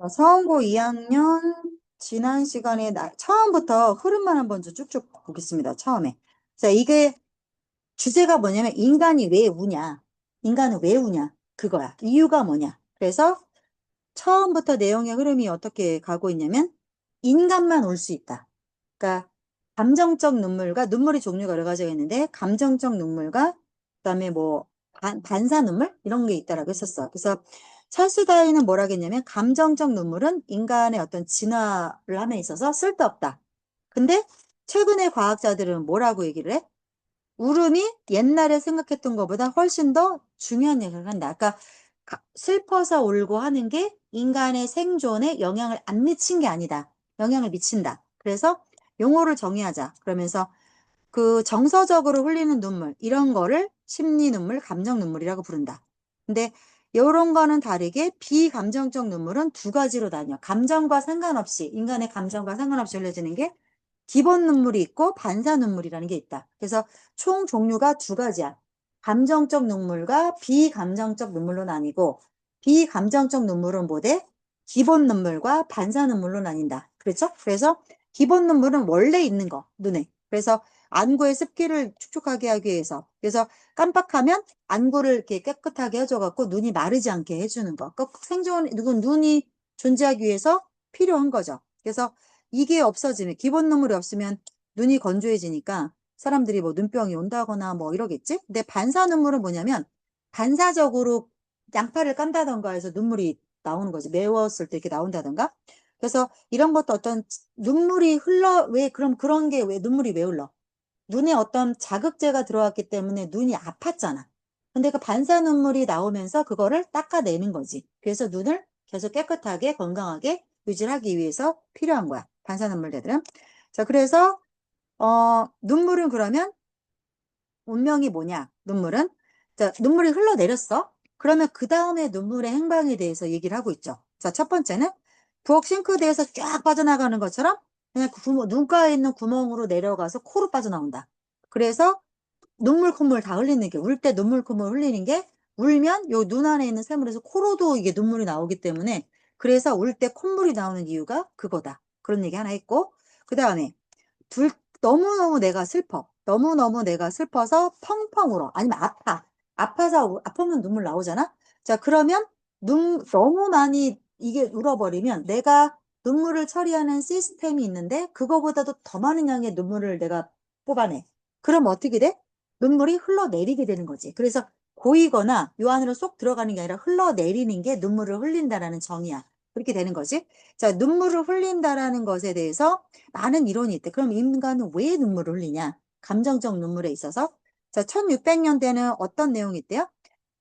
서원고 2학년 지난 시간에 처음부터 흐름만 한번 쭉쭉 보겠습니다. 처음에. 자, 이게 주제가 뭐냐면 인간이 왜 우냐? 인간은 왜 우냐? 그거야. 이유가 뭐냐? 그래서 처음부터 내용의 흐름이 어떻게 가고 있냐면 인간만 울 수 있다. 그러니까 감정적 눈물과 눈물의 종류가 여러 가지가 있는데 감정적 눈물과 그다음에 뭐 반사 눈물 이런 게 있다라고 했었어. 그래서 찰스 다윈은 뭐라 했냐면 감정적 눈물은 인간의 어떤 진화를 함에 있어서 쓸데없다. 근데 최근의 과학자들은 뭐라고 얘기를 해? 울음이 옛날에 생각했던 것보다 훨씬 더 중요한 얘기를 한다. 그러니까 슬퍼서 울고 하는 게 인간의 생존에 영향을 안 미친 게 아니다. 영향을 미친다. 그래서 용어를 정의하자. 그러면서 그 정서적으로 흘리는 눈물, 이런 거를 심리 눈물, 감정 눈물이라고 부른다. 근데 이런 거는 다르게 비감정적 눈물은 두 가지로 나뉘어. 감정과 상관없이, 인간의 감정과 상관없이 흘려지는 게 기본 눈물이 있고 반사 눈물이라는 게 있다. 그래서 총 종류가 두 가지야. 감정적 눈물과 비감정적 눈물로 나뉘고, 비감정적 눈물은 뭐대? 기본 눈물과 반사 눈물로 나뉜다. 그렇죠? 그래서 기본 눈물은 원래 있는 거, 눈에. 그래서 안구의 습기를 축축하게 하기 위해서. 그래서 깜빡하면 안구를 이렇게 깨끗하게 해줘갖고 눈이 마르지 않게 해주는 거. 생존, 눈이 존재하기 위해서 필요한 거죠. 그래서 이게 없어지면, 기본 눈물이 없으면 눈이 건조해지니까 사람들이 뭐 눈병이 온다거나 뭐 이러겠지? 근데 반사 눈물은 뭐냐면 반사적으로 양파를 깐다던가 해서 눈물이 나오는 거지. 매웠을 때 이렇게 나온다던가. 그래서 이런 것도 어떤 눈물이 흘러, 왜, 그럼 그런 게 왜, 눈물이 왜 흘러? 눈에 어떤 자극제가 들어왔기 때문에 눈이 아팠잖아. 근데 그 반사 눈물이 나오면서 그거를 닦아내는 거지. 그래서 눈을 계속 깨끗하게 건강하게 유지하기 위해서 필요한 거야. 반사 눈물들은. 자, 그래서 눈물은 그러면 운명이 뭐냐? 눈물은 자, 눈물이 흘러내렸어. 그러면 그 다음에 눈물의 행방에 대해서 얘기를 하고 있죠. 자, 첫 번째는 부엌 싱크대에서 쫙 빠져나가는 것처럼 그냥 눈가에 있는 구멍으로 내려가서 코로 빠져나온다. 그래서 눈물 콧물 다 흘리는 게, 울 때 눈물 콧물 흘리는 게, 울면 요 눈 안에 있는 샘물에서 코로도 이게 눈물이 나오기 때문에, 그래서 울 때 콧물이 나오는 이유가 그거다. 그런 얘기 하나 했고, 그 다음에 둘, 너무너무 내가 슬퍼. 너무너무 내가 슬퍼서 펑펑 울어. 아니면 아파. 아파서, 아프면 눈물 나오잖아? 자, 그러면 너무 많이 이게 울어버리면 내가 눈물을 처리하는 시스템이 있는데, 그거보다도 더 많은 양의 눈물을 내가 뽑아내. 그럼 어떻게 돼? 눈물이 흘러내리게 되는 거지. 그래서 고이거나 요 안으로 쏙 들어가는 게 아니라 흘러내리는 게 눈물을 흘린다라는 정의야. 그렇게 되는 거지. 자, 눈물을 흘린다라는 것에 대해서 많은 이론이 있대. 그럼 인간은 왜 눈물을 흘리냐? 감정적 눈물에 있어서. 자, 1600년대는 어떤 내용이 있대요?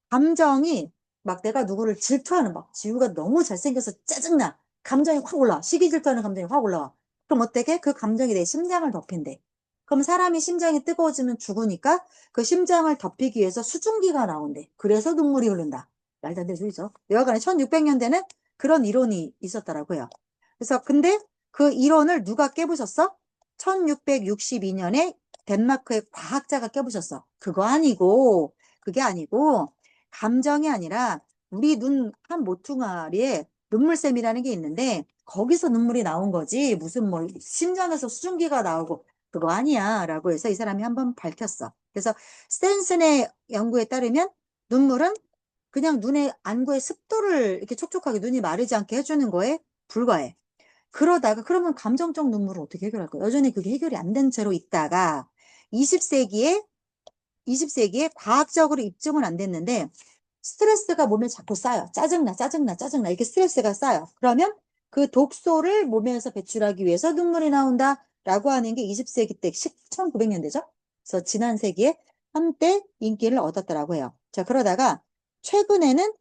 감정이 막 내가 누구를 질투하는 막 지우가 너무 잘생겨서 짜증나. 감정이 확 올라와. 시기 질투하는 감정이 확 올라와. 그럼 어떻게? 그 감정이 내 심장을 덮인대. 그럼 사람이 심장이 뜨거워지면 죽으니까 그 심장을 덮이기 위해서 수증기가 나온대. 그래서 눈물이 흐른다. 말도 안 되는 소리죠. 여하간에 1600년대는 그런 이론이 있었더라고요. 그래서 근데 그 이론을 누가 깨부셨어? 1662년에 덴마크의 과학자가 깨부셨어. 그게 아니고 감정이 아니라 우리 눈 한 모퉁아리에 눈물샘이라는 게 있는데 거기서 눈물이 나온 거지 무슨 뭐 심장에서 수증기가 나오고 그거 아니야 라고 해서 이 사람이 한번 밝혔어. 그래서 스탠슨의 연구에 따르면 눈물은 그냥 눈의 안구의 습도를 이렇게 촉촉하게 눈이 마르지 않게 해주는 거에 불과해. 그러다가 그러면 감정적 눈물을 어떻게 해결할 거야? 여전히 그게 해결이 안 된 채로 있다가 20세기에 20세기에 과학적으로 입증은 안 됐는데 스트레스가 몸에 자꾸 쌓여. 짜증나, 짜증나, 짜증나. 이렇게 스트레스가 쌓여. 그러면 그 독소를 몸에서 배출하기 위해서 눈물이 나온다라고 하는 게 20세기 때 1900년대죠. 그래서 지난 세기에 한때 인기를 얻었더라고 해요. 자, 그러다가 최근에는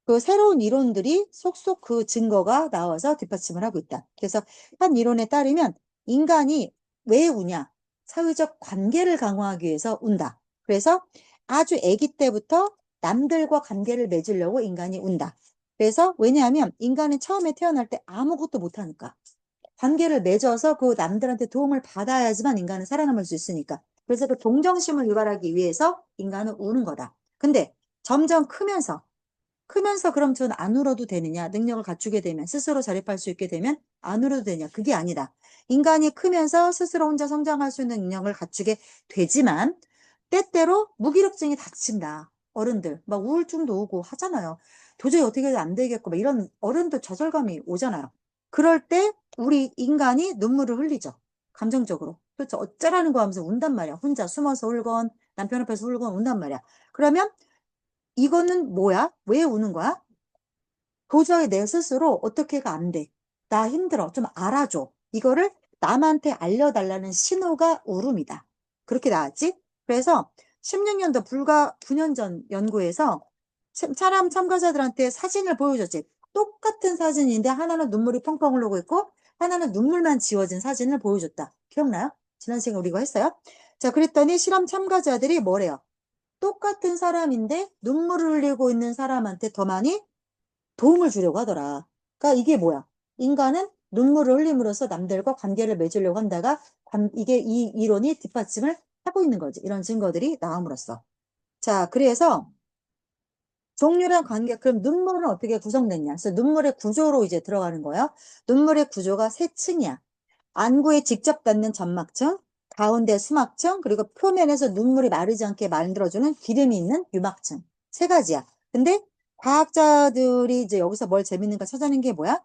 그 새로운 이론들이 속속 그 증거가 나와서 뒷받침을 하고 있다. 그래서 한 이론에 따르면 인간이 왜 우냐? 사회적 관계를 강화하기 위해서 운다. 그래서 아주 아기 때부터 남들과 관계를 맺으려고 인간이 운다. 그래서 왜냐하면 인간은 처음에 태어날 때 아무것도 못하니까 관계를 맺어서 그 남들한테 도움을 받아야지만 인간은 살아남을 수 있으니까. 그래서 그 동정심을 유발하기 위해서 인간은 우는 거다. 근데 점점 크면서 그럼 전 안 울어도 되느냐? 능력을 갖추게 되면, 스스로 자립할 수 있게 되면 안 울어도 되냐? 그게 아니다. 인간이 크면서 스스로 혼자 성장할 수 있는 능력을 갖추게 되지만, 때때로 무기력증이 닥친다. 어른들, 막 우울증도 오고 하잖아요. 도저히 어떻게 해도 안 되겠고, 막 이런 어른들 좌절감이 오잖아요. 그럴 때 우리 인간이 눈물을 흘리죠. 감정적으로. 그렇죠. 어쩌라는 거 하면서 운단 말이야. 혼자 숨어서 울건, 남편 앞에서 울건 운단 말이야. 그러면 이거는 뭐야? 왜 우는 거야? 도저히 내 스스로 어떻게가 안 돼. 나 힘들어. 좀 알아줘. 이거를 남한테 알려달라는 신호가 울음이다. 그렇게 나왔지? 그래서 16년도 불과 9년 전 연구에서 사람 참가자들한테 사진을 보여줬지. 똑같은 사진인데 하나는 눈물이 펑펑 흐르고 있고 하나는 눈물만 지워진 사진을 보여줬다. 기억나요? 지난 시간에 우리가 했어요. 자, 그랬더니 실험 참가자들이 뭐래요? 똑같은 사람인데 눈물을 흘리고 있는 사람한테 더 많이 도움을 주려고 하더라. 그러니까 이게 뭐야? 인간은 눈물을 흘림으로써 남들과 관계를 맺으려고 한다가 이게 이 이론이 뒷받침을 하고 있는 거지. 이런 증거들이 나옴으로써. 자, 그래서 종류랑 관계, 그럼 눈물은 어떻게 구성됐냐? 그래서 눈물의 구조로 이제 들어가는 거예요. 눈물의 구조가 세 층이야. 안구에 직접 닿는 점막층, 가운데 수막층, 그리고 표면에서 눈물이 마르지 않게 만들어주는 기름이 있는 유막층. 세 가지야. 근데 과학자들이 이제 여기서 뭘 재밌는가 찾아낸 게 뭐야?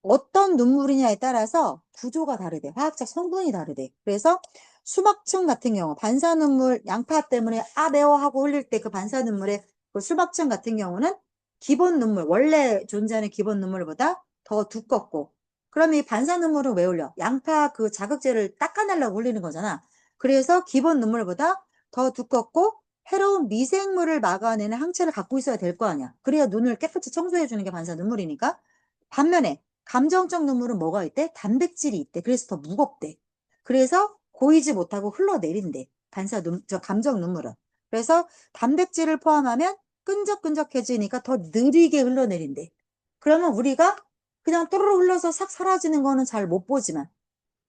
어떤 눈물이냐에 따라서 구조가 다르대. 화학적 성분이 다르대. 그래서 수막층 같은 경우 반사눈물 양파 때문에 아 매워 하고 흘릴 때 그 반사눈물의 그 수막층 같은 경우는 기본 눈물 원래 존재하는 기본 눈물보다 더 두껍고 그럼 이 반사눈물은 왜 흘려? 양파 그 자극제를 닦아내려고 흘리는 거잖아. 그래서 기본 눈물보다 더 두껍고 해로운 미생물을 막아내는 항체를 갖고 있어야 될 거 아니야. 그래야 눈을 깨끗이 청소해 주는 게 반사 눈물이니까. 반면에 감정적 눈물은 뭐가 있대? 단백질이 있대. 그래서 더 무겁대. 그래서 고이지 못하고 흘러내린대. 저 감정 눈물은. 그래서 단백질을 포함하면 끈적끈적해지니까 더 느리게 흘러내린대. 그러면 우리가 그냥 또르르 흘러서 싹 사라지는 거는 잘 못 보지만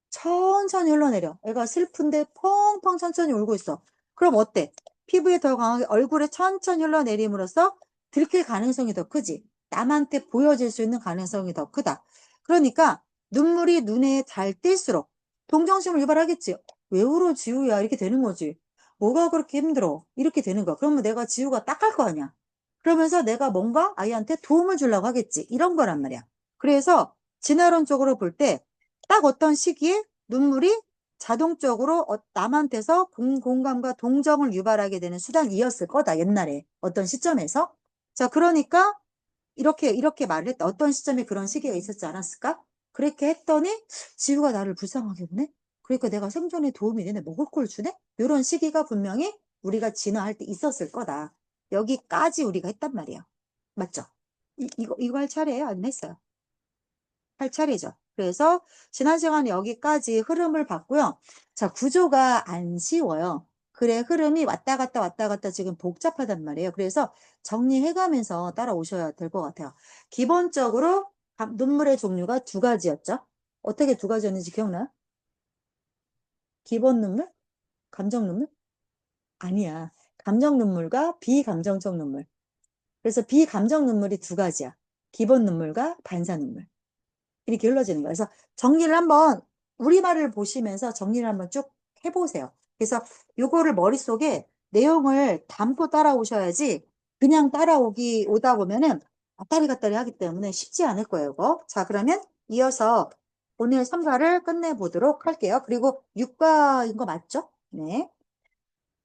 천천히 흘러내려. 애가 슬픈데 펑펑 천천히 울고 있어. 그럼 어때? 피부에 더 강하게 얼굴에 천천히 흘러내림으로써 들킬 가능성이 더 크지. 남한테 보여질 수 있는 가능성이 더 크다. 그러니까 눈물이 눈에 잘 띌수록 동정심을 유발하겠지. 왜 울어 지우야 이렇게 되는 거지. 뭐가 그렇게 힘들어 이렇게 되는 거야. 그러면 내가 지우가 딱할 거 아니야. 그러면서 내가 뭔가 아이한테 도움을 주려고 하겠지. 이런 거란 말이야. 그래서 진화론적으로 볼 때 딱 어떤 시기에 눈물이 자동적으로 남한테서 공감과 동정을 유발하게 되는 수단이었을 거다. 옛날에 어떤 시점에서. 자, 그러니까 이렇게 말을 했다. 어떤 시점에 그런 시기가 있었지 않았을까? 그렇게 했더니 지우가 나를 불쌍하게 보네. 그러니까 내가 생존에 도움이 되네. 먹을 걸 주네. 이런 시기가 분명히 우리가 진화할 때 있었을 거다. 여기까지 우리가 했단 말이에요. 맞죠? 이거 할 차례예요? 아니면 했어요? 할 차례죠. 그래서 지난 시간에 여기까지 흐름을 봤고요. 자, 구조가 안 쉬워요. 그래, 흐름이 왔다 갔다 지금 복잡하단 말이에요. 그래서 정리해가면서 따라오셔야 될 것 같아요. 기본적으로 눈물의 종류가 두 가지였죠. 어떻게 두 가지였는지 기억나요? 기본 눈물? 감정 눈물? 아니야. 감정 눈물과 비감정적 눈물. 그래서 비감정 눈물이 두 가지야. 기본 눈물과 반사 눈물. 이렇게 흘러지는 거예요. 그래서 정리를 한번 우리말을 보시면서 정리를 한번 쭉 해보세요. 그래서 요거를 머릿속에 내용을 담고 따라오셔야지 그냥 오다 보면은 왔다리 갔다리 하기 때문에 쉽지 않을 거예요. 이거. 자, 그러면 이어서 오늘 3과를 끝내보도록 할게요. 그리고 6과인 거 맞죠? 네.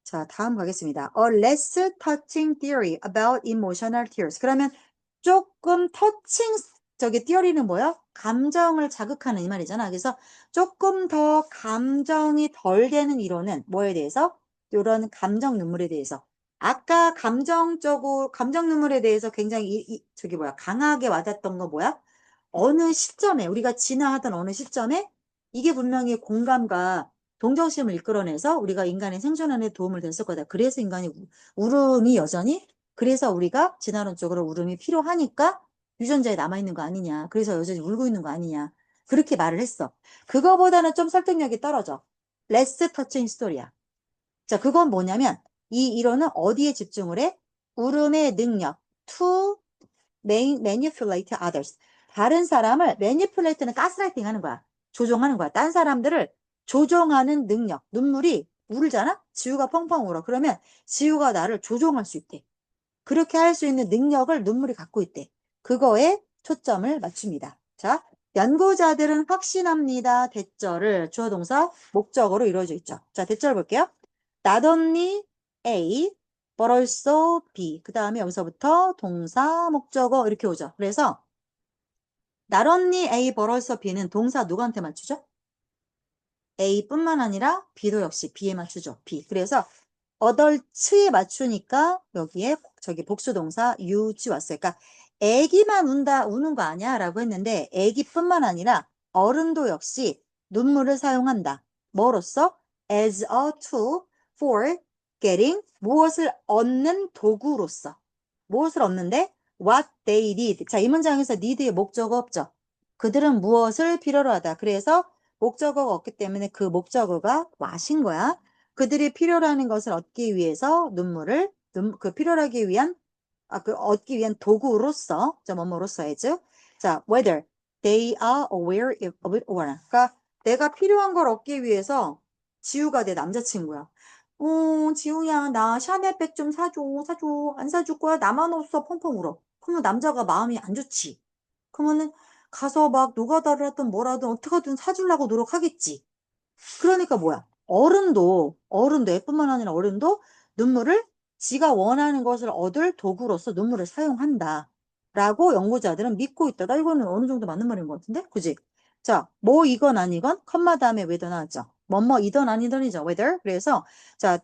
자, 다음 가겠습니다. A less touching theory about emotional tears. 그러면 조금 터칭, 저기 theory는 뭐야? 감정을 자극하는 이 말이잖아. 그래서 조금 더 감정이 덜 되는 이론은 뭐에 대해서? 이런 감정 눈물에 대해서. 아까 감정 눈물에 대해서 굉장히 저기 뭐야, 강하게 와닿았던 거 뭐야? 어느 시점에, 우리가 진화하던 어느 시점에 이게 분명히 공감과 동정심을 이끌어내서 우리가 인간의 생존하는 데 도움을 됐을 거다. 그래서 인간이 울음이 여전히 그래서 우리가 진화론적으로 울음이 필요하니까 유전자에 남아있는 거 아니냐. 그래서 여전히 울고 있는 거 아니냐. 그렇게 말을 했어. 그거보다는 좀 설득력이 떨어져. 레스 터칭 스토리야. 자, 그건 뭐냐면 이 이론은 어디에 집중을 해? 울음의 능력. to manipulate others. 다른 사람을 manipulate는 가스라이팅 하는 거야. 조종하는 거야. 딴 사람들을 조종하는 능력. 눈물이 울잖아? 지우가 펑펑 울어. 그러면 지우가 나를 조종할 수 있대. 그렇게 할 수 있는 능력을 눈물이 갖고 있대. 그거에 초점을 맞춥니다. 자, 연구자들은 확신합니다. 대절을 주어 동사 목적어로 이루어져 있죠. 자, 대절 볼게요. Not only A, but also B. 그 다음에 여기서부터 동사 목적어 이렇게 오죠. 그래서 not only A, but also B는 동사 누구한테 맞추죠? A뿐만 아니라 B도 역시 B에 맞추죠. B. 그래서 어덜츠에 맞추니까 여기에 저기 복수동사 유지 왔어요. 그러니까 애기만 우는 거 아니야? 라고 했는데 애기뿐만 아니라 어른도 역시 눈물을 사용한다. 뭐로써? as a tool for getting 무엇을 얻는 도구로서. 무엇을 얻는데? what they need. 자, 이 문장에서 need의 목적어 없죠. 그들은 무엇을 필요로 하다. 그래서 목적어가 없기 때문에 그 목적어가 what인 거야. 그들이 필요로 하는 것을 얻기 위해서 눈물을 그 필요로 하기 위한 그 얻기 위한 도구로서 뭐뭐로서 as 자 whether they are aware of it or not. 그러니까 내가 필요한 걸 얻기 위해서 지우가 내 남자친구야. 지우야 나 샤넬백 좀 사줘 안 사줄 거야 나만 없어 펑펑 울어. 그러면 남자가 마음이 안 좋지. 그러면은 가서 막 노가다를 하든 뭐라든 어떻게든 사주려고 노력하겠지. 그러니까 뭐야? 어른도 애뿐만 아니라 어른도 눈물을 지가 원하는 것을 얻을 도구로서 눈물을 사용한다. 라고 연구자들은 믿고 있다. 나 이거는 어느 정도 맞는 말인 것 같은데? 그지? 자, 뭐 이건 아니건 컴마 다음에 whether 나왔죠. 뭐뭐이던 아니던이죠. whether. 그래서 자,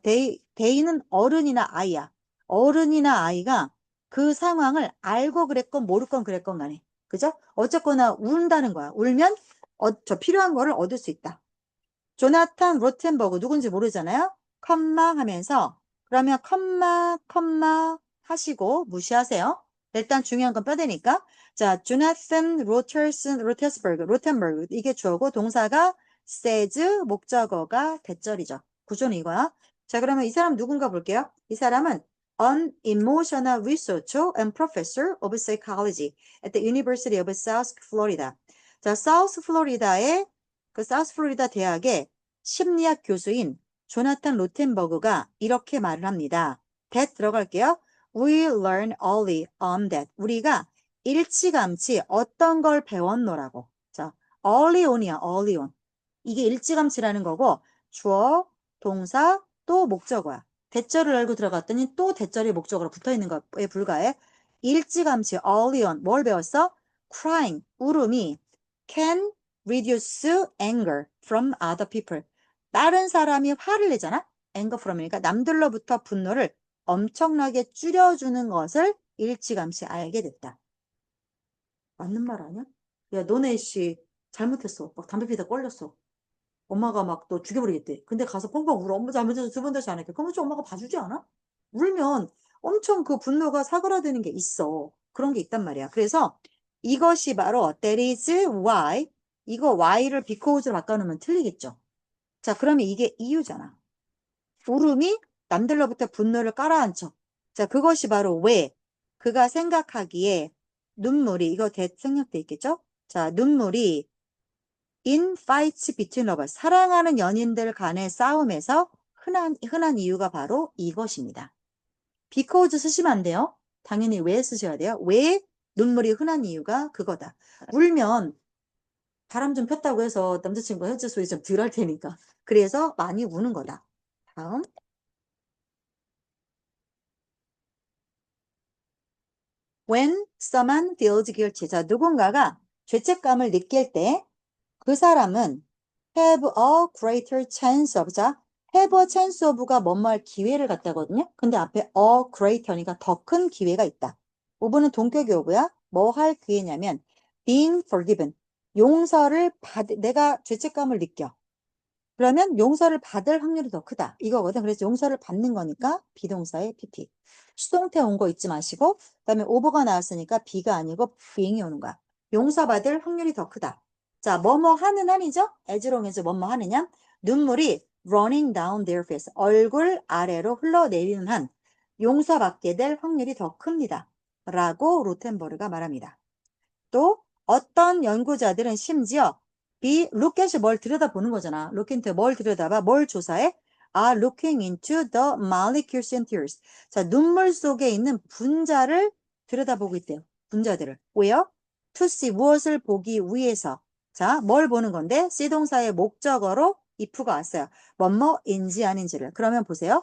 they는 어른이나 아이야. 어른이나 아이가 그 상황을 알고 그랬건 모르건 그랬건 간에. 그죠? 어쨌거나 운다는 거야. 울면 저 필요한 거를 얻을 수 있다. 조나탄 로텐버그 누군지 모르잖아요. 컴마 하면서 그러면 컴마 하시고 무시하세요. 일단 중요한 건 뼈대니까. 자, 조나탄 로텐버그 이게 주어고 동사가 says 목적어가 대절이죠. 구조는 이거야. 자, 그러면 이 사람 누군가 볼게요. 이 사람은 an emotional researcher and professor of psychology at the University of South Florida. 자, 사우스 플로리다의 그 사우스 플로리다 대학의 심리학 교수인 조나탄 로텐버그가 이렇게 말을 합니다. that 들어갈게요. We learn early on that. 우리가 일찌감치 어떤 걸 배웠노라고. 자, early on이야, early on. 이게 일찌감치라는 거고 주어, 동사, 또 목적어야. 대절을 알고 들어갔더니 또 대절이 목적어로 붙어있는 것에 불과해. 일찌감치, early on. 뭘 배웠어? crying, 울음이 can reduce anger from other people. 다른 사람이 화를 내잖아? anger from이니까 남들로부터 분노를 엄청나게 줄여주는 것을 일찌감치 알게 됐다. 맞는 말 아니야? 야, 너네 씨 잘못했어. 막 담배 피다 걸렸어. 엄마가 막 너 죽여버리겠대. 근데 가서 펑펑 울어. 엄마 잘못해서 두 번 다시 안 할게. 그러면 엄마가 봐주지 않아? 울면 엄청 그 분노가 사그라드는 게 있어. 그런 게 있단 말이야. 그래서 이것이 바로 that is why 이거 why를 because로 바꿔놓으면 틀리겠죠. 자, 그러면 이게 이유잖아. 울음이 남들로부터 분노를 깔아앉혀. 자, 그것이 바로 왜 그가 생각하기에 눈물이 이거 생략돼 있겠죠? 자, 눈물이 in fights between lovers 사랑하는 연인들 간의 싸움에서 흔한 이유가 바로 이것입니다. because 쓰시면 안 돼요. 당연히 왜 쓰셔야 돼요. 왜 눈물이 흔한 이유가 그거다. 울면 바람 좀 폈다고 해서 남자친구가 헤어질 소리 좀 덜 할 테니까. 그래서 많이 우는 거다. 다음. When someone feels guilty. 자, 누군가가 죄책감을 느낄 때 그 사람은 have a greater chance of. 자, have a chance of가 뭐뭐 할 기회를 갖다거든요. 근데 앞에 a greater니까 더 큰 기회가 있다. 5번은 동격이 오고요. 뭐 할 기회냐면 being forgiven. 내가 죄책감을 느껴. 그러면 용서를 받을 확률이 더 크다. 이거거든. 그래서 용서를 받는 거니까 비동사의 pp. 수동태 온 거 잊지 마시고 그다음에 over가 나왔으니까 be가 아니고 being이 오는 거야. 용서받을 확률이 더 크다. 자, 뭐뭐 하는 한이죠? as롱에서 뭐뭐 하느냐? 눈물이 running down their face. 얼굴 아래로 흘러내리는 한 용서받게 될 확률이 더 큽니다. 라고 로텐버르가 말합니다. 또 어떤 연구자들은 심지어 look at이 뭘 들여다보는 거잖아. look into 뭘 들여다봐, 뭘 조사해? are looking into the molecules and tears. 자, 눈물 속에 있는 분자를 들여다보고 있대요. 분자들을. 왜요? to see 무엇을 보기 위해서. 자, 뭘 보는 건데? see 동사의 목적어로 if가 왔어요. 뭐뭐인지 아닌지를. 그러면 보세요.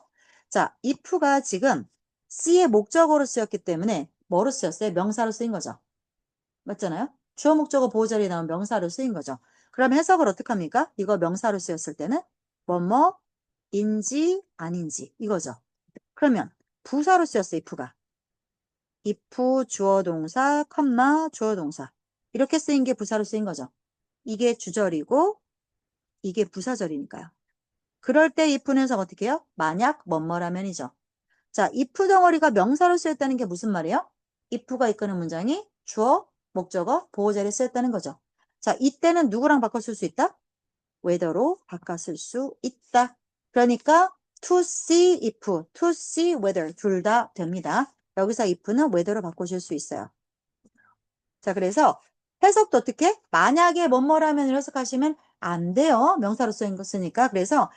자, if가 지금 see의 목적어로 쓰였기 때문에 뭐로 쓰였어요? 명사로 쓰인 거죠. 맞잖아요? 주어 목적어 보호 자리에 나온 명사로 쓰인 거죠. 그럼 해석을 어떻게 합니까? 이거 명사로 쓰였을 때는 뭐뭐인지 아닌지 이거죠. 그러면 부사로 쓰였어 if가. if 주어 동사, 컴마 주어 동사. 이렇게 쓰인 게 부사로 쓰인 거죠. 이게 주절이고 이게 부사절이니까요. 그럴 때 if는 해석 어떻게 해요? 만약 뭐뭐라면이죠. 자, if 덩어리가 명사로 쓰였다는 게 무슨 말이에요? if가 이끄는 문장이 주어, 목적어, 보호자리에 쓰였다는 거죠. 자, 이때는 누구랑 바꿔 쓸 수 있다? whether로 바꿔 쓸 수 있다. 그러니까 to see if, to see whether 둘 다 됩니다. 여기서 if는 whether로 바꾸실 수 있어요. 자, 그래서 해석도 어떻게? 만약에 뭐뭐라면 해석하시면 안 돼요. 명사로 쓰인 거 쓰니까. 그래서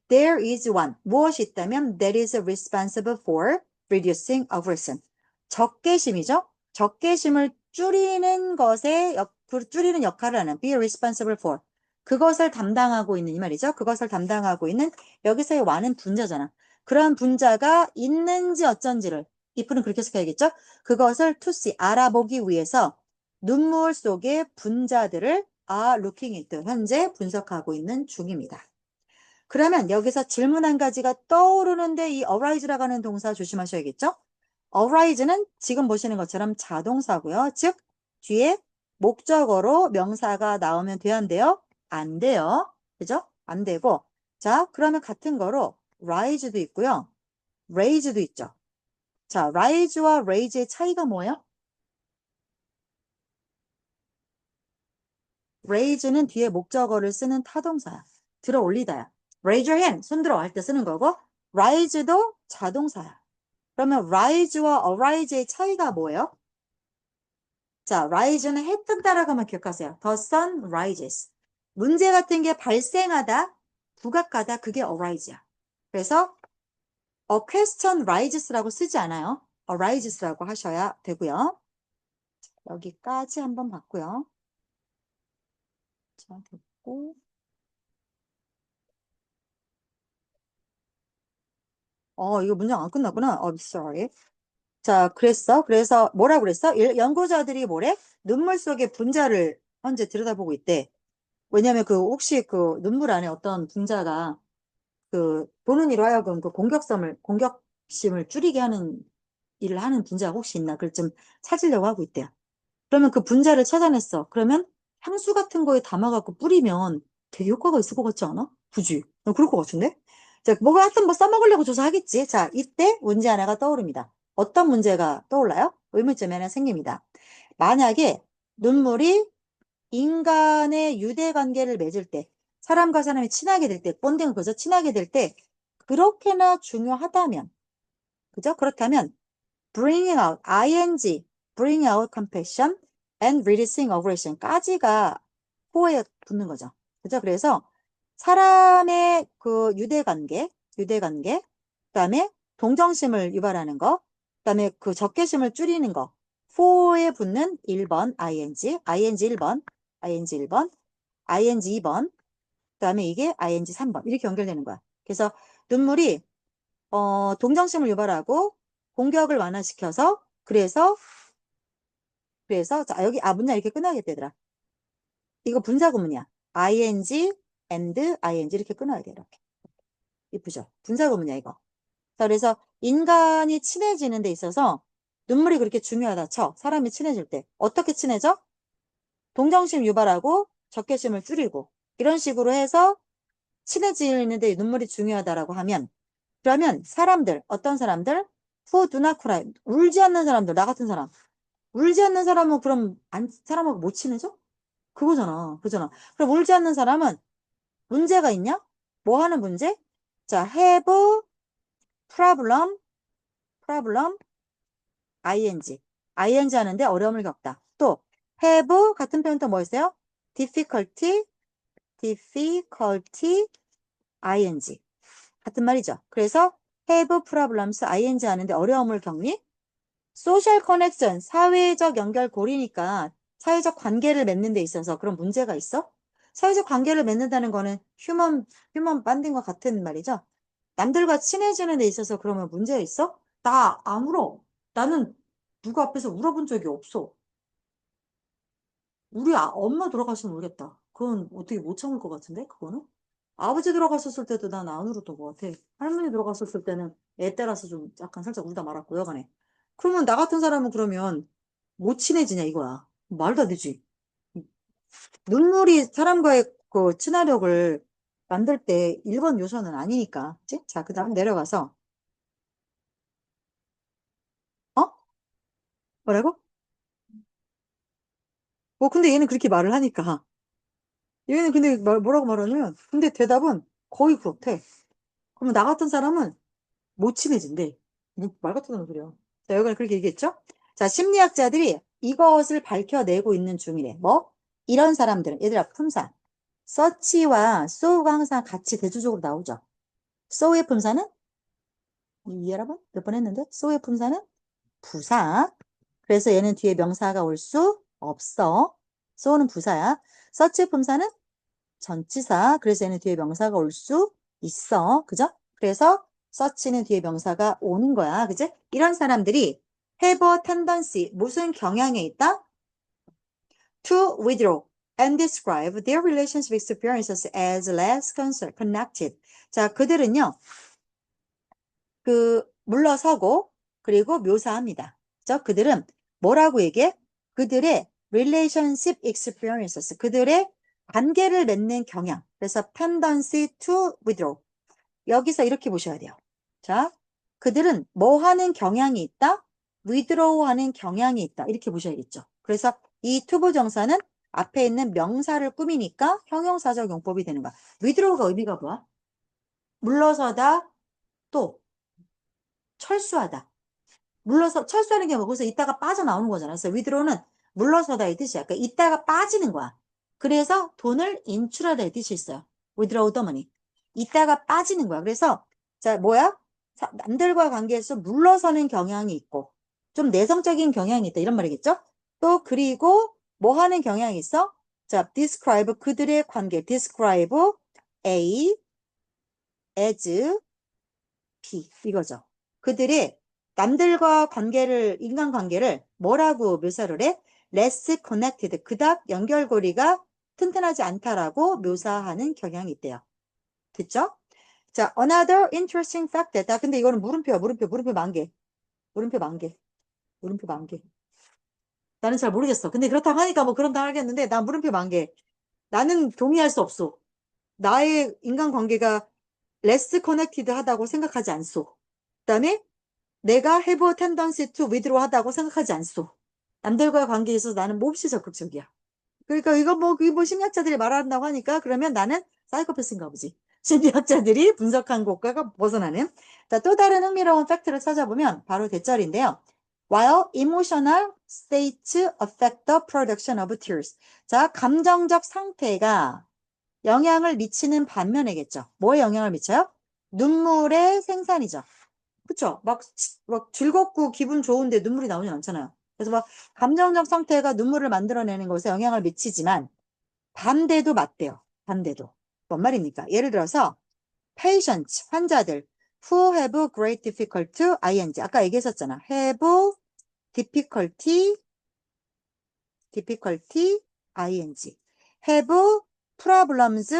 there is one. 무엇이 있다면 that is responsible for reducing aggression. 적개심이죠. 적개심을 줄이는 것에 줄이는 역할을 하는 be responsible for. 그것을 담당하고 있는 이 말이죠. 그것을 담당하고 있는 여기서의 one은 분자잖아. 그런 분자가 있는지 어쩐지를 if는 그렇게 해석해야겠죠. 그것을 to see 알아보기 위해서 눈물 속의 분자들을 are looking into 현재 분석하고 있는 중입니다. 그러면 여기서 질문 한 가지가 떠오르는데 이 arise라고 하는 동사 조심하셔야겠죠? arise는 지금 보시는 것처럼 자동사고요. 즉 뒤에 목적어로 명사가 나오면 돼야 안 돼요. 그죠? 안 되고 자 그러면 같은 거로 rise도 있고요. raise도 있죠. 자 rise와 raise의 차이가 뭐예요? raise는 뒤에 목적어를 쓰는 타동사야. 들어 올리다야. raise your hand, 손 들어 할 때 쓰는 거고 rise도 자동사야. 그러면 rise와 arise의 차이가 뭐예요? 자, rise는 해 뜬다라고 하면 기억하세요. The sun rises. 문제 같은 게 발생하다, 부각하다, 그게 arise야. 그래서 a question rises라고 쓰지 않아요. arises라고 하셔야 되고요. 여기까지 한번 봤고요. 자, 됐고. 이거 문장 안 끝났구나. sorry. 자, 그래서 뭐라고 그랬어? 연구자들이 뭐래? 눈물 속의 분자를 현재 들여다보고 있대. 왜냐면 혹시 눈물 안에 어떤 분자가 보는 이로 하여금 공격심을 줄이게 하는 일을 하는 분자가 혹시 있나? 그걸 좀 찾으려고 하고 있대요. 그러면 그 분자를 찾아냈어. 그러면 향수 같은 거에 담아갖고 뿌리면 되게 효과가 있을 것 같지 않아? 그지? 나 그럴 것 같은데? 자, 뭐가 하여튼 뭐 써먹으려고 조사하겠지. 자, 이때 문제 하나가 떠오릅니다. 어떤 문제가 떠올라요? 의문점이 하나 생깁니다. 만약에 눈물이 인간의 유대 관계를 맺을 때, 사람과 사람이 친하게 될 때, 본딩을 그죠? 친하게 될 때, 그렇게나 중요하다면, 그죠? 그렇다면, bringing out, ing, bring out compassion and reducing aggression까지가 호에 붙는 거죠. 그죠? 그래서 사람의 유대 관계, 그다음에 동정심을 유발하는 거, 그다음에 적개심을 줄이는 거, for에 붙는 1번 ing 1번, ing 1번, ing 2번, 그다음에 이게 ing 3번 이렇게 연결되는 거야. 그래서 눈물이 동정심을 유발하고 공격을 완화시켜서 그래서 자 여기 문장 이렇게 끝나겠다 얘들아. 이거 분사구문이야. ing and ing 이렇게 끊어야 돼 이렇게. 이쁘죠? 분사구문이야 이거. 자 그래서 인간이 친해지는 데 있어서 눈물이 그렇게 중요하다 쳐. 사람이 친해질 때 어떻게 친해져? 동정심 유발하고 적개심을 줄이고 이런 식으로 해서 친해지는데 눈물이 중요하다라고 하면 그러면 어떤 사람들 who do not cry 울지 않는 사람들 나 같은 사람 울지 않는 사람은 그럼 사람하고 못 친해져? 그거잖아. 그럼 울지 않는 사람은 문제가 있냐? 뭐 하는 문제? 자, have problem ing ing 하는데 어려움을 겪다. 또 have 같은 표현 또 뭐 있어요? difficulty, ing 같은 말이죠. 그래서 have problems, ing 하는데 어려움을 겪니? social connection, 사회적 연결고리니까 사회적 관계를 맺는 데 있어서 그런 문제가 있어? 사회적 관계를 맺는다는 거는 휴먼 반딩과 같은 말이죠. 남들과 친해지는 데 있어서 그러면 문제가 있어? 나 안 울어. 나는 누구 앞에서 울어본 적이 없어. 우리 엄마 돌아가시면 울겠다. 그건 어떻게 못 참을 것 같은데, 그거는? 아버지 돌아가셨을 때도 난 안 울었던 것 같아. 할머니 돌아가셨을 때는 애 따라서 좀 약간 살짝 울다 말았고, 여간에. 그러면 나 같은 사람은 그러면 못 친해지냐, 이거야. 말도 안 되지. 눈물이 사람과의 그 친화력을 만들 때 1번 요소는 아니니까. 그치? 자, 그 다음 내려가서, 어? 뭐라고? 근데 얘는 그렇게 말을 하니까. 얘는 근데 뭐라고 말하냐면, 근데 대답은 거의 그렇대. 그러면 나 같은 사람은 못 친해진대. 말 같은 소리야. 자, 여기는 그렇게 얘기했죠? 자, 심리학자들이 이것을 밝혀내고 있는 중이래. 뭐? 이런 사람들은, 얘들아, 품사. 서치와 so가 항상 같이 대조적으로 나오죠. so의 품사는? 여러분? 몇 번 했는데? so의 품사는? 부사. 그래서 얘는 뒤에 명사가 올 수 없어. so는 부사야. 서치의 품사는? 전치사. 그래서 얘는 뒤에 명사가 올 수 있어. 그죠? 그래서 서치는 뒤에 명사가 오는 거야. 그지? 이런 사람들이 have a tendency, 무슨 경향에 있다? To withdraw and describe their relationship experiences as less connected. 자, 그들은요, 물러서고, 그리고 묘사합니다. 그죠? 그들은 뭐라고 얘기해? 그들의 relationship experiences, 그들의 관계를 맺는 경향. 그래서 tendency to withdraw. 여기서 이렇게 보셔야 돼요. 자, 그들은 뭐 하는 경향이 있다? withdraw 하는 경향이 있다. 이렇게 보셔야겠죠. 그래서 이 투부정사는 앞에 있는 명사를 꾸미니까 형용사적 용법이 되는 거야. withdraw가 의미가 뭐야? 물러서다, 또 철수하다. 철수하는 게 뭐, 그래서 이따가 빠져나오는 거잖아. 그래서 withdraw는 물러서다의 뜻이야. 그러니까 이따가 빠지는 거야. 그래서 돈을 인출하다 의 뜻이 있어요. withdraw the money. 이따가 빠지는 거야. 그래서, 자, 뭐야? 남들과 관계에서 물러서는 경향이 있고, 좀 내성적인 경향이 있다. 이런 말이겠죠? 또, 그리고 뭐 하는 경향이 있어? 자, describe, 그들의 관계. describe A as B. 이거죠. 그들의 남들과 인간관계를 뭐라고 묘사를 해? less connected. 그닥 연결고리가 튼튼하지 않다라고 묘사하는 경향이 있대요. 됐죠? 자, another interesting fact. 근데 이거는 물음표 만개. 물음표 만개. 물음표 만개. 나는 잘 모르겠어. 근데 그렇다고 하니까 뭐 그런다 하겠는데, 난 물음표 만개. 나는 동의할 수 없어. 나의 인간관계가 less connected 하다고 생각하지 않소. 그다음에 내가 have a tendency to withdraw 하다고 생각하지 않소. 남들과의 관계에 있어서 나는 몹시 적극적이야. 그러니까 이거 심리학자들이 말한다고 하니까 그러면 나는 사이코패스인가 보지. 심리학자들이 분석한 것과 벗어나는. 자, 또 다른 흥미로운 팩트를 찾아보면 바로 대절인데요. While emotional states affect the production of tears. 자, 감정적 상태가 영향을 미치는 반면에겠죠. 뭐에 영향을 미쳐요? 눈물의 생산이죠. 그쵸? 막 즐겁고 기분 좋은데 눈물이 나오진 않잖아요. 그래서 막 감정적 상태가 눈물을 만들어내는 것에 영향을 미치지만 반대도 맞대요. 반대도. 뭔 말입니까? 예를 들어서 patients, 환자들 who have great difficulty, ing. 아까 얘기했었잖아. have difficulty, ing. have problems,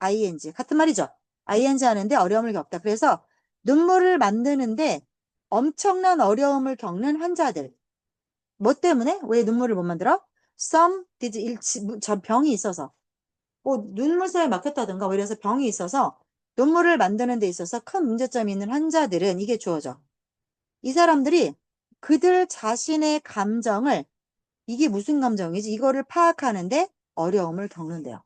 ing. 같은 말이죠. ing 하는데 어려움을 겪다. 그래서 눈물을 만드는데 엄청난 어려움을 겪는 환자들. 뭐 때문에? 왜 눈물을 못 만들어? some disease, 저 병이 있어서. 눈물샘에 막혔다든가, 뭐 이래서 병이 있어서 눈물을 만드는 데 있어서 큰 문제점이 있는 환자들은 이게 주어져. 이 사람들이 그들 자신의 감정을, 이게 무슨 감정이지? 이거를 파악하는데 어려움을 겪는데요.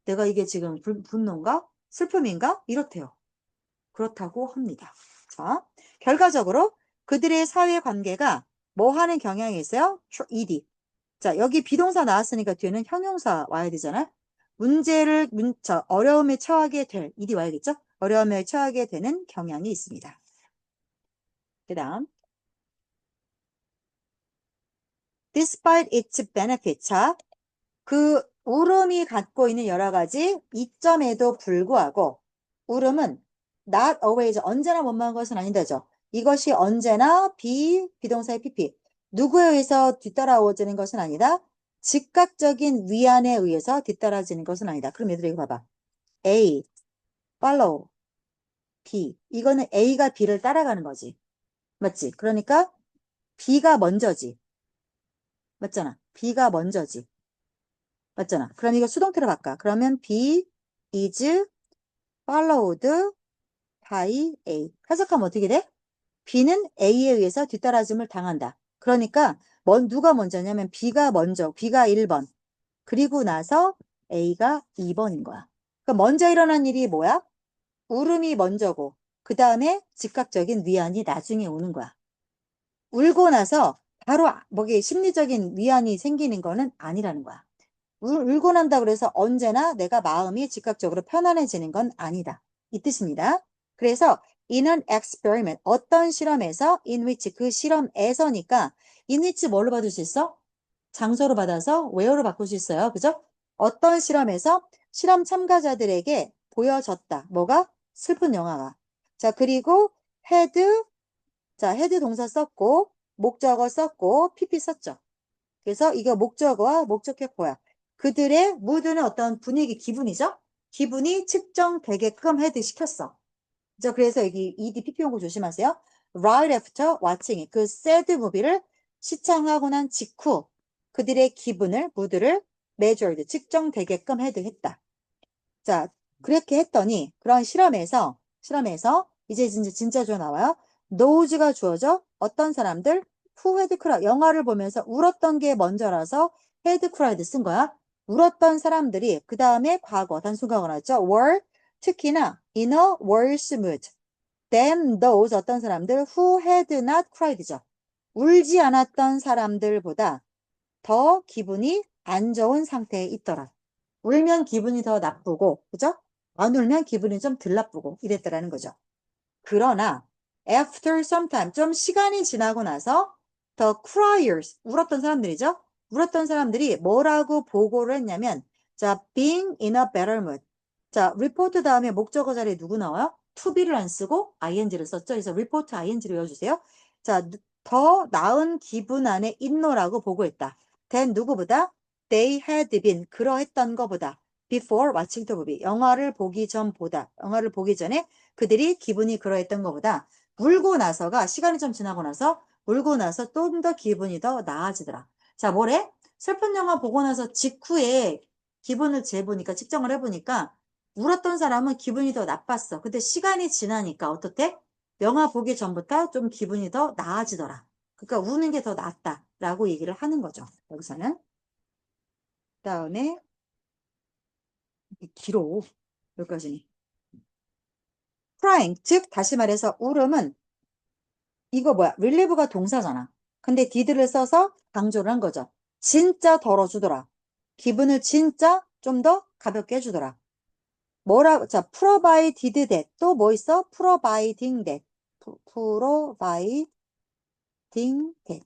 내가 이게 지금 분노인가? 슬픔인가? 이렇대요. 그렇다고 합니다. 자, 결과적으로 그들의 사회관계가 뭐 하는 경향이 있어요? ed. 자, 여기 비동사 나왔으니까 뒤에는 형용사 와야 되잖아요. 어려움에 처하게 될, ed 와야겠죠? 어려움에 처하게 되는 경향이 있습니다. 그 다음, despite its benefits. 자, 그 울음이 갖고 있는 여러 가지 이점에도 불구하고 울음은 not always 언제나 원만한 것은 아니다죠. 이것이 언제나 비동사의 pp 누구에 의해서 뒤따라오지는 것은 아니다. 즉각적인 위안에 의해서 뒤따라지는 것은 아니다. 그럼 얘들아 이거 봐봐. A, follow, B. 이거는 A가 B를 따라가는 거지. 맞지? 그러니까 B가 먼저지. 맞잖아. B가 먼저지. 맞잖아. 그럼 이거 수동태로 바꿔. 그러면 B is followed by A. 해석하면 어떻게 돼? B는 A에 의해서 뒤따라짐을 당한다. 그러니까 누가 먼저냐면 B가 먼저, B가 1번. 그리고 나서 A가 2번인 거야. 그러니까 먼저 일어난 일이 뭐야? 울음이 먼저고 그 다음에 즉각적인 위안이 나중에 오는 거야. 울고 나서 바로 뭐게 심리적인 위안이 생기는 거는 아니라는 거야. 울고 난다 그래서 언제나 내가 마음이 즉각적으로 편안해지는 건 아니다. 이 뜻입니다. 그래서 in an experiment 어떤 실험에서 in which 그 실험에서니까 in which 뭘로 받을 수 있어? 장소로 받아서 where로 바꿀 수 있어요. 그죠? 어떤 실험에서 실험 참가자들에게 보여졌다. 뭐가? 슬픈 영화가. 자, 그리고 had 자, had 동사 썼고 목적어 썼고 pp 썼죠. 그래서 이거 목적어와 목적격보야. 그들의 무드는 어떤 분위기, 기분이죠? 기분이 측정되게끔 헤드 시켰어. 그래서 여기 ed, pp 온 거 조심하세요. Right after watching it. 그 sad movie를 시청하고 난 직후 그들의 기분을, 무드를 measured, 측정되게끔 헤드했다. 자, 그렇게 했더니 그런 실험에서 이제 진짜 주어 나와요. nose가 주어져 어떤 사람들 who had cried 영화를 보면서 울었던 게 먼저라서 had cried 쓴 거야. 울었던 사람들이 그 다음에 과거 단수과거 나왔죠. were 특히나 in a worse mood than those 어떤 사람들 who had not cried죠. 울지 않았던 사람들보다 더 기분이 안 좋은 상태에 있더라. 울면 기분이 더 나쁘고, 그죠? 안 울면 기분이 좀 덜 나쁘고, 이랬더라는 거죠. 그러나, after some time, 좀 시간이 지나고 나서, the criers, 울었던 사람들이죠? 울었던 사람들이 뭐라고 보고를 했냐면, 자, being in a better mood. 자, report 다음에 목적어 자리에 누구 나와요? to be를 안 쓰고 ing를 썼죠? 그래서 report ing를 외워주세요. 자, 더 나은 기분 안에 있노라고 보고했다. then 누구보다? They had been 그러했던 것보다 before watching the movie 영화를 보기 전에 그들이 기분이 그러했던 것보다 울고 나서가 시간이 좀 지나고 나서 울고 나서 좀 더 기분이 더 나아지더라. 자, 뭐래? 슬픈 영화 보고 나서 직후에 기분을 재보니까 측정을 해보니까 울었던 사람은 기분이 더 나빴어. 근데 시간이 지나니까 어떻대? 영화 보기 전부터 좀 기분이 더 나아지더라. 그러니까 우는 게 더 낫다라고 얘기를 하는 거죠. 여기서는. 그다음에 길어. 여기까지는. crying, 즉 다시 말해서 울음은 이거 뭐야? relieve가 동사잖아. 근데 did를 써서 강조를 한 거죠. 진짜 덜어주더라. 기분을 진짜 좀 더 가볍게 해주더라. 자, provided that. 또 뭐 있어? providing that. providing that.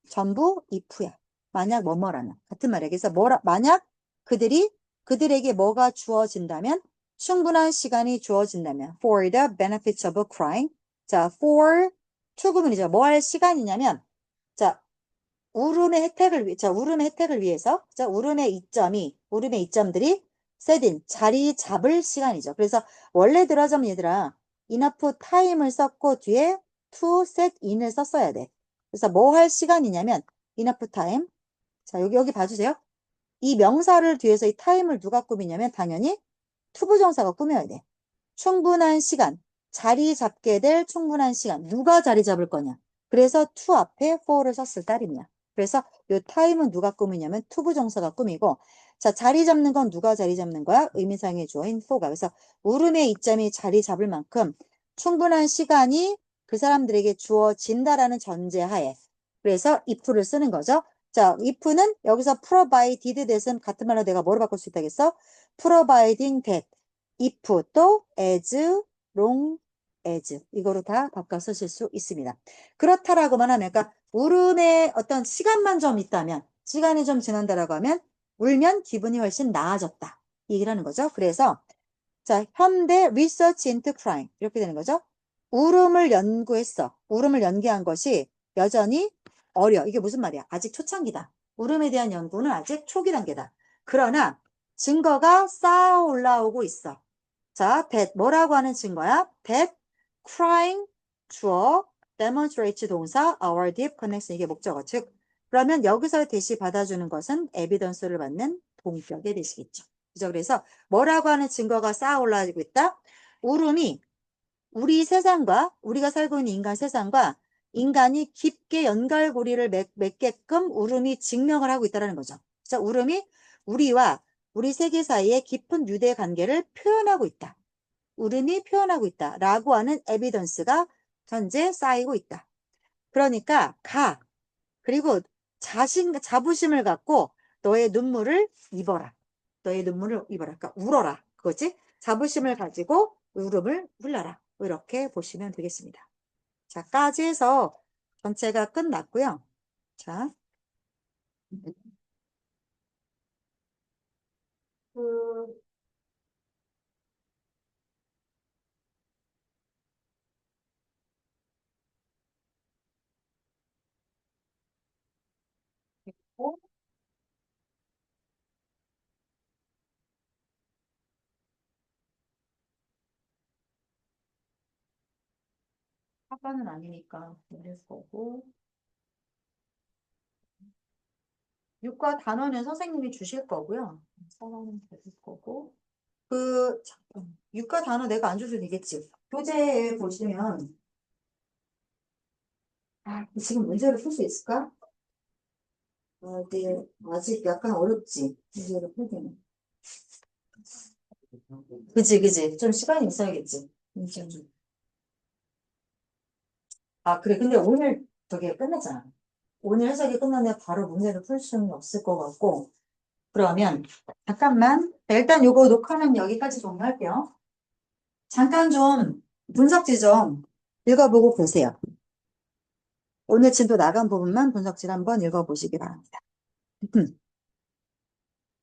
전부 if야. 만약 뭐뭐라는. 같은 말이야. 그래서 만약 그들에게 뭐가 주어진다면, 충분한 시간이 주어진다면, for the benefits of crying. 자, for, 투구문이죠. 뭐 할 시간이냐면, 자, 울음의 혜택을 위해서, 자, 울음의 이점들이 set in, 자리 잡을 시간이죠. 그래서 원래 들어가자면 얘들아, enough time을 썼고 뒤에 to set in을 썼어야 돼. 그래서 뭐 할 시간이냐면, enough time. 자, 여기 봐주세요. 이 명사를 뒤에서 이 time을 누가 꾸미냐면, 당연히 투부정사가 꾸며야 돼. 충분한 시간, 자리 잡게 될 충분한 시간. 누가 자리 잡을 거냐? 그래서 to 앞에 for를 썼을 따름이야. 그래서 이 time은 누가 꾸미냐면 투부정사가 꾸미고, 자, 자리 잡는 건 누가 자리 잡는 거야? 의미상의 주어인 for가. 그래서 울음의 이점이 자리 잡을 만큼 충분한 시간이 그 사람들에게 주어진다라는 전제하에. 그래서 if를 쓰는 거죠. 자, if는 여기서 provided that은 같은 말로 내가 뭐로 바꿀 수 있다겠어? providing that, if 또 as long as 이거로 다 바꿔 쓰실 수 있습니다. 그렇다라고만 하면 그러니까 울음에 어떤 시간만 좀 있다면 시간이 좀 지난다라고 하면 울면 기분이 훨씬 나아졌다. 이 얘기를 하는 거죠. 그래서 자, 현대 research into crime 이렇게 되는 거죠. 울음을 연구했어. 울음을 연구한 것이 여전히 어려. 이게 무슨 말이야? 아직 초창기다. 울음에 대한 연구는 아직 초기 단계다. 그러나 증거가 쌓아 올라오고 있어. 자, that 뭐라고 하는 증거야? that crying 주어 demonstrates 동사 our deep connection 이게 목적어. 즉 그러면 여기서 대시 받아주는 것은 evidence를 받는 동격의 대시겠죠. 그죠? 그래서 뭐라고 하는 증거가 쌓아 올라오고 있다? 울음이 우리 세상과 우리가 살고 있는 인간 세상과 인간이 깊게 연결고리를 맺게끔 울음이 증명을 하고 있다는 거죠. 그래서 울음이 우리와 우리 세계 사이의 깊은 유대 관계를 표현하고 있다. 울음이 표현하고 있다라고 하는 에비던스가 현재 쌓이고 있다. 그러니까 그리고 자부심을 갖고 너의 눈물을 입어라. 너의 눈물을 입어라. 그러니까 울어라. 그거지? 자부심을 가지고 울음을 흘려라. 이렇게 보시면 되겠습니다. 자, 까지 해서 전체가 끝났고요. 자, 그, 어? 학과는 아니니까 모를 거고. 육과 단어는 선생님이 주실 거고요. 선어는 드릴 거고. 잠깐. 육과 단어 내가 안 줘도 되겠지. 교재에 보시면, 지금 문제를 풀 수 있을까? 네, 아직 약간 어렵지. 문제를 풀기는. 그지, 그지. 좀 시간이 있어야겠지. 좀. 그래. 근데 오늘 저게 끝났잖아. 오늘 해석이 끝나면 바로 문제를 풀 수는 없을 것 같고. 그러면, 잠깐만. 자, 일단 요거 녹화는 여기까지 종료할게요. 잠깐 좀 분석지 좀 읽어보고 계세요. 오늘 진도 나간 부분만 분석지를 한번 읽어보시기 바랍니다.